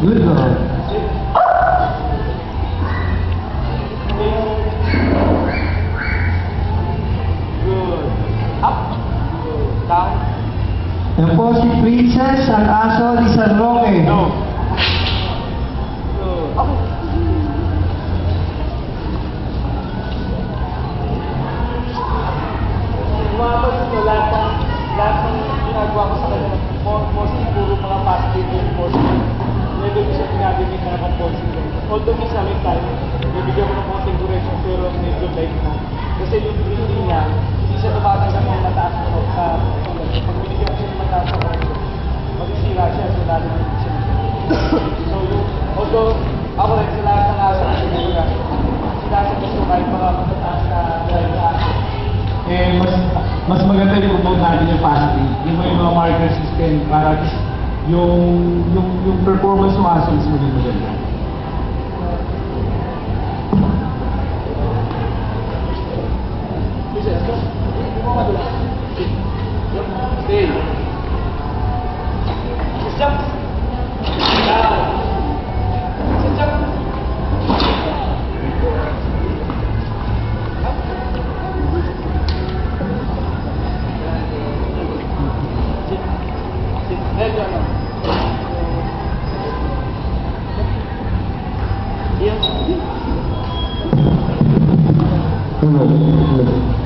Good girl. Good. Up. Down. Yan po si Princess, ang aso ni San Roque. No. Good. Up. Umapas ko lahat ng ginagawa ko sa kanya, mostly puro mga positive reinforcement. Never ko siya pinabigyan na ng positive. Although minsan may time, bibigyan ko ng konting duration pero medyo light na. Kasi yung breathing niya, hindi siya tumatanggap ng mataas na sa ulat. Pag binigyan ko siya ng mataas na ulat, magsisira siya, so lalong siya. So yung, although ako rin sa lahat ng aso na sinigura, sinasagot ko kahit mga matataas na drive na aso. Eh, mas maganda yung promote natin yung fasting. Yung may mga marker system para yung performance ng aso mas maging maganda. Stay. Jump. Down. Jump. Hello.